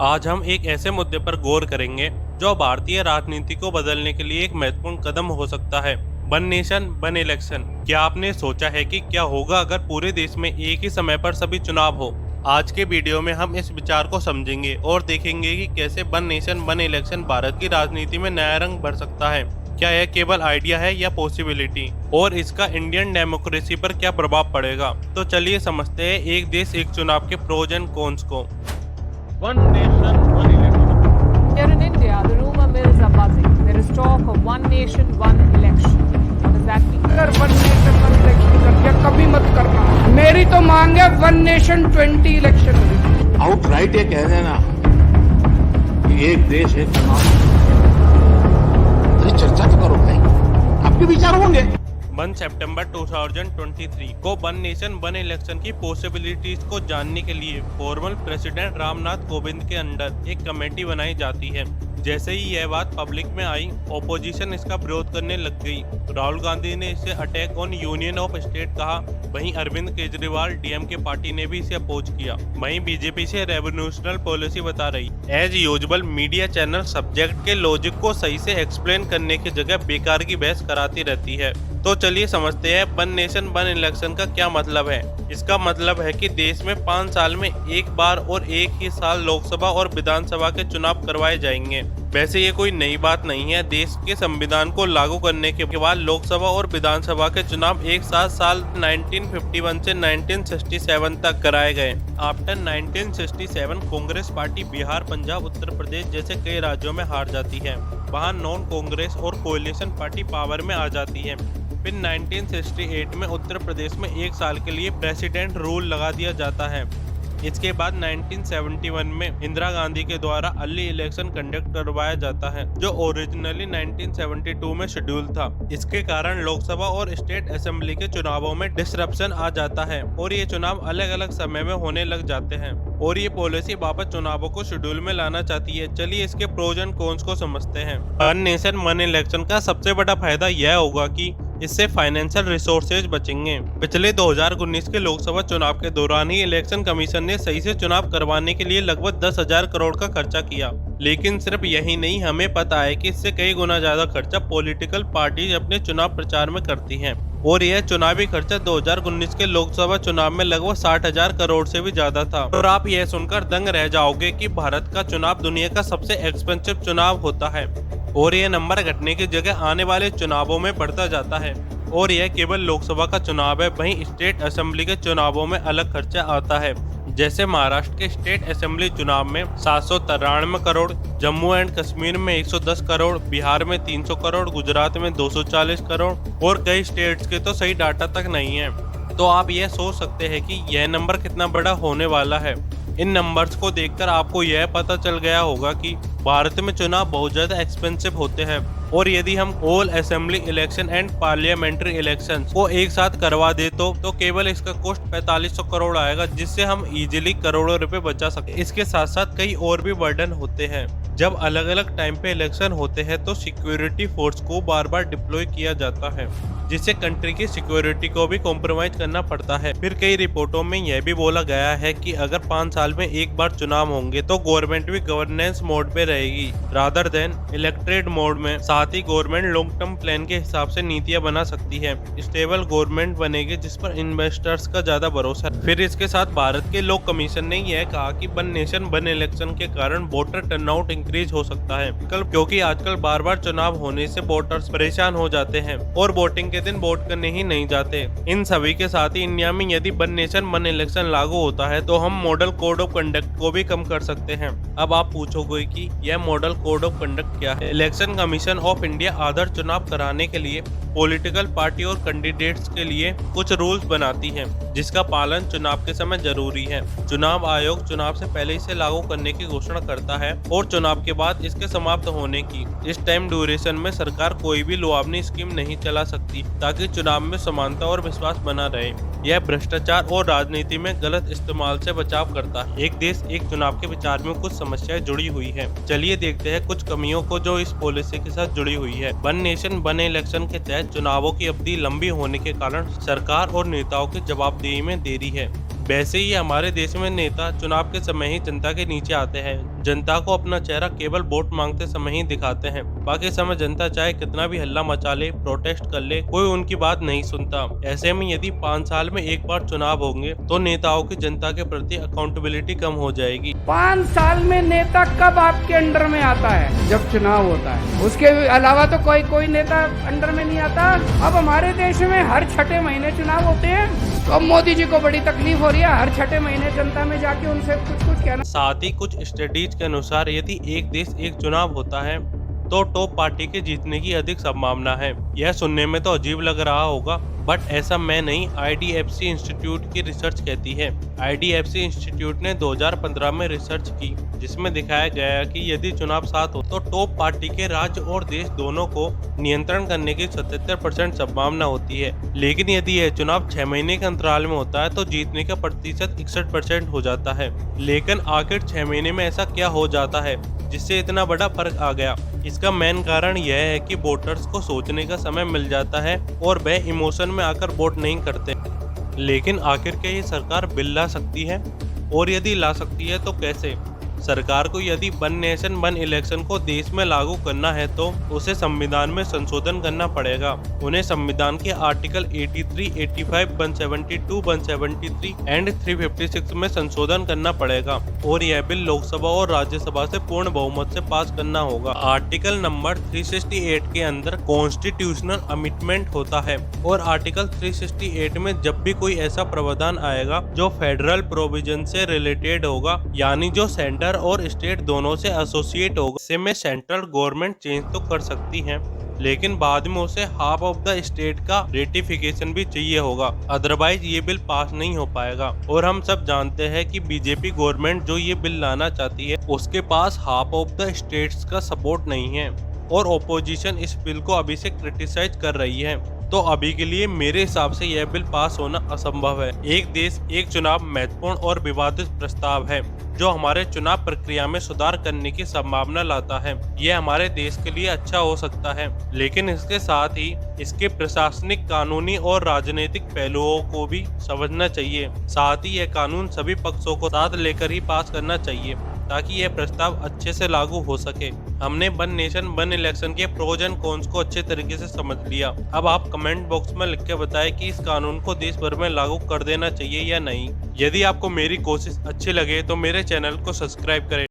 आज हम एक ऐसे मुद्दे पर गौर करेंगे जो भारतीय राजनीति को बदलने के लिए एक महत्वपूर्ण कदम हो सकता है। One nation one election. क्या आपने सोचा है कि क्या होगा अगर पूरे देश में एक ही समय पर सभी चुनाव हो? आज के वीडियो में हम इस विचार को समझेंगे और देखेंगे कि कैसे one nation one election Bharat की राजनीति में नया रंग भर सकता है। क्या यह केवल आइडिया है या पॉसिबिलिटी, और इसका इंडियन डेमोक्रेसी पर क्या प्रभाव पड़ेगा? तो चलिए समझते हैं एक देश एक चुनाव के प्रोज एंड कॉन्स को। One nation, one election. Here in India, the rumor mills are buzzing. There is talk of one nation, one election. What does that mean? अगर वन नेशन वन इलेक्शन कर दिया कभी मत करना। मेरी तो मांग है वन नेशन 20 इलेक्शन। आउटराइट ये कह देना कि एक देश एक चुनाव। तो चर्चा तो करो भाई, आपके विचार होंगे। 1 सितंबर 2023 को वन नेशन वन इलेक्शन की पॉसिबिलिटीज को जानने के लिए फॉर्मल प्रेसिडेंट रामनाथ कोविंद के अंडर एक कमेटी बनाई जाती है। जैसे ही यह बात पब्लिक में आई, ओपोजिशन इसका विरोध करने लग गई। राहुल गांधी ने इसे attack on union of state कहा। वहीं अरविंद केजरीवाल डीएमके पार्टी ने भी इसे अपोज किया। वहीं बीजेपी से रेवोल्यूशनल पॉलिसी बता रही। As usual media channel subject के लॉजिक को सही से एक्सप्लेन करने की जगह बेकार की बहस कराती रहती है। तो चलिए समझते हैं वन नेशन वन इलेक्शन का क्या मतलब है। इसका मतलब है कि देश में 5 साल में एक बार और एक ही साल लोकसभा और विधानसभा के चुनाव करवाए जाएंगे। वैसे ये कोई नई बात नहीं है। देश के संविधान को लागू करने के बाद लोकसभा और विधानसभा के चुनाव एक साथ साल 1951 से 1967 तक कराए गए। आफ्टर 1967 कांग्रेस पार्टी बिहार, पंजाब, उत्तर प्रदेश जैसे कई राज्यों में हार जाती है। वहां नॉन कांग्रेस और कोएलिशन पार्टी पावर में आ जाती है। फिर 1968 में उत्तर प्रदेश में 1 साल के लिए प्रेसिडेंट रूल लगा दिया जाता है। इसके बाद 1971 में इंदिरा गांधी के द्वारा अर्ली इलेक्शन कंडक्ट करवाया जाता है, जो ओरिजिनली 1972 में शेड्यूल था। इसके कारण लोकसभा और स्टेट असेंबली के चुनावों में डिसरप्शन आ जाता है और ये चुनाव अलग अलग समय में होने लग जाते हैं, और ये पॉलिसी वापस चुनावों को शेड्यूल में लाना चाहती है। चलिए इसके प्रोज एंड कॉन्स को समझते हैं। वन नेशन वन इलेक्शन का सबसे बड़ा फायदा यह होगा कि इससे फाइनेंशियल रिसोर्सेज बचेंगे। पिछले 2019 के लोकसभा चुनाव के दौरान ही इलेक्शन कमीशन ने सही से चुनाव करवाने के लिए लगभग 10,000 करोड़ का खर्चा किया। लेकिन सिर्फ यही नहीं, हमें पता है कि इससे कई गुना ज्यादा खर्चा पॉलिटिकल पार्टीज अपने चुनाव प्रचार में करती हैं, और यह चुनावी खर्चा 2019 के लोकसभा चुनाव में लगभग 60,000 करोड़ से भी ज्यादा था। और आप यह सुनकर दंग रह जाओगे कि भारत का चुनाव दुनिया का सबसे एक्सपेंसिव चुनाव होता है, और यह नंबर घटने की जगह आने वाले चुनावों में बढ़ता जाता है। और यह केवल लोकसभा का चुनाव है। वहीं स्टेट असेंबली के चुनावों में अलग खर्चा आता है। जैसे महाराष्ट्र के स्टेट असेंबली चुनाव में 793 करोड़, जम्मू एंड कश्मीर में 110 करोड़, बिहार में 300 करोड़, गुजरात में 240 करोड़, और कई स्टेट्स के तो सही डाटा तक नहीं है। तो आप यह सोच सकते हैं कि यह नंबर कितना बड़ा होने वाला है। इन नंबर्स को देखकर आपको यह पता चल गया होगा कि भारत में चुनाव बहुत ज्यादा एक्सपेंसिव होते हैं, और यदि हम all assembly election and parliamentary election को एक साथ करवा दे तो केवल इसका कॉस्ट 4500 करोड़ आएगा, जिससे हम इजीली करोड़ों रुपए बचा सकते हैं। इसके साथ साथ कई और भी बर्डन होते हैं। जब अलग अलग टाइम पे इलेक्शन होते हैं तो सिक्योरिटी फोर्स को बार बार डिप्लॉय किया जाता है, जिससे कंट्री की सिक्योरिटी को भी कॉम्प्रोमाइज करना पड़ता है। फिर कई रिपोर्टों में यह भी बोला गया है कि अगर 5 साल में एक बार चुनाव होंगे तो गवर्नमेंट भी गवर्नेंस मोड पे रहेगी रादर देन इलेक्टेड मोड में। साथ ही गवर्नमेंट लॉन्ग टर्म प्लान के हिसाब से नीतियां बना सकती है। स्टेबल गवर्नमेंट बनेगी जिस पर इन्वेस्टर्स का ज्यादा भरोसा है। फिर इसके साथ भारत के लोक कमीशन ने यह कहा कि वन नेशन वन इलेक्शन के कारण वोटर टर्नआउट इंक्रीज हो सकता है, क्योंकि आजकल बार बार चुनाव होने से वोटर्स परेशान हो जाते हैं और वोटिंग के दिन वोट करने ही नहीं जाते। इन सभी के साथ ही इंडिया में यदि वन नेशन वन इलेक्शन लागू होता है तो हम मॉडल कोड ऑफ कंडक्ट को भी कम कर सकते हैं। अब आप पूछोगे कि यह मॉडल कोड ऑफ कंडक्ट क्या है? इलेक्शन कमीशन ऑफ इंडिया आदर्श चुनाव कराने के लिए पॉलिटिकल पार्टी और कैंडिडेट्स के लिए कुछ रूल्स बनाती है, जिसका पालन चुनाव के समय जरूरी है। चुनाव आयोग चुनाव से पहले इसे लागू करने की घोषणा करता है और चुनाव के बाद इसके समाप्त होने की इस टाइम ड्यूरेशन में सरकार कोई भी लुभावनी स्कीम नहीं चला सकती, ताकि चुनाव में समानता और विश्वास बना रहे। यह भ्रष्टाचार और राजनीति में गलत इस्तेमाल से बचाव करता है। एक देश एक चुनाव के विचार में कुछ समस्याएं जुड़ी हुई है। चलिए देखते हैं कुछ कमियों को जो इस पॉलिसी के साथ जुड़ी हुई है। वन नेशन वन इलेक्शन के तहत चुनावों की अवधि लंबी होने के कारण सरकार और नेताओं की जवाबदेही में देरी है। वैसे ही हमारे देश में नेता चुनाव के समय ही जनता के नीचे आते हैं, जनता को अपना चेहरा केवल वोट मांगते समय ही दिखाते हैं। बाकी समय जनता चाहे कितना भी हल्ला मचा ले, प्रोटेस्ट कर ले, कोई उनकी बात नहीं सुनता। ऐसे में यदि 5 साल में एक बार चुनाव होंगे तो नेताओं की जनता के प्रति अकाउंटेबिलिटी कम हो जाएगी। 5 साल में नेता कब आपके अंडर में आता है? जब चुनाव होता है। उसके अलावा तो कोई नेता अंडर में नहीं आता। अब हमारे देश में हर छठे महीने चुनाव होते हैं, तो अब मोदी जी को बड़ी तकलीफ हो रही है हर छठे महीने जनता में जाके उनसे कुछ कहना। साथ ही कुछ स्टडीज के अनुसार यदि एक देश एक चुनाव होता है तो टॉप पार्टी के जीतने की अधिक संभावना है। यह सुनने में तो अजीब लग रहा होगा, बट ऐसा मैं नहीं, IDFC इंस्टीट्यूट की रिसर्च कहती है। IDFC इंस्टीट्यूट ने 2015 में रिसर्च की, जिसमें दिखाया गया कि यदि चुनाव साथ हो तो टॉप पार्टी के राज्य और देश दोनों को नियंत्रण करने की 77% संभावना होती है। लेकिन यदि यह चुनाव 6 महीने के अंतराल में होता है तो जीतने का प्रतिशत 61% हो जाता है। लेकिन आखिर 6 महीने में ऐसा क्या हो जाता है जिससे इतना बड़ा फर्क आ गया? इसका मेन कारण यह है कि वोटर्स को सोचने का समय मिल जाता है और वह इमोशन में आकर वोट नहीं करते। लेकिन आखिर क्या ये सरकार बिल ला सकती है? और यदि ला सकती है तो कैसे? सरकार को यदि वन नेशन वन इलेक्शन को देश में लागू करना है तो उसे संविधान में संशोधन करना पड़ेगा। उन्हें संविधान के आर्टिकल 83, 85, 172, 173 एंड 356 में संशोधन करना पड़ेगा और यह बिल लोकसभा और राज्यसभा से पूर्ण बहुमत से पास करना होगा। आर्टिकल नंबर 368 के अंदर कॉन्स्टिट्यूशनल अमेंडमेंट होता है और आर्टिकल 368 में जब भी कोई ऐसा प्रावधान आएगा जो फेडरल प्रोविजन से रिलेटेड होगा, यानी जो सेंटर और स्टेट दोनों से एसोसिएट होगा, इससे में सेंट्रल गवर्नमेंट चेंज तो कर सकती है, लेकिन बाद में उसे हाफ ऑफ द स्टेट का रेटिफिकेशन भी चाहिए होगा, अदरवाइज ये बिल पास नहीं हो पाएगा। और हम सब जानते हैं कि बीजेपी गवर्नमेंट जो ये बिल लाना चाहती है उसके पास हाफ ऑफ द स्टेट्स का सपोर्ट नहीं है और ओपोजिशन इस बिल को अभी से क्रिटिसाइज कर रही है। तो अभी के लिए मेरे हिसाब से यह बिल पास होना असंभव है। एक देश एक चुनाव महत्वपूर्ण और विवादित प्रस्ताव है जो हमारे चुनाव प्रक्रिया में सुधार करने की संभावना लाता है। यह हमारे देश के लिए अच्छा हो सकता है, लेकिन इसके साथ ही इसके प्रशासनिक, कानूनी और राजनीतिक पहलुओं को भी समझना चाहिए। साथ ही यह कानून सभी पक्षों को साथ लेकर ही पास करना चाहिए ताकि यह प्रस्ताव अच्छे से लागू हो सके। हमने वन नेशन वन इलेक्शन के प्रोज एंड कॉन्स को अच्छे तरीके से समझ लिया। अब आप कमेंट बॉक्स में लिख के बताएं कि इस कानून को देश भर में लागू कर देना चाहिए या नहीं। यदि आपको मेरी कोशिश अच्छी लगे तो मेरे चैनल को सब्सक्राइब करें।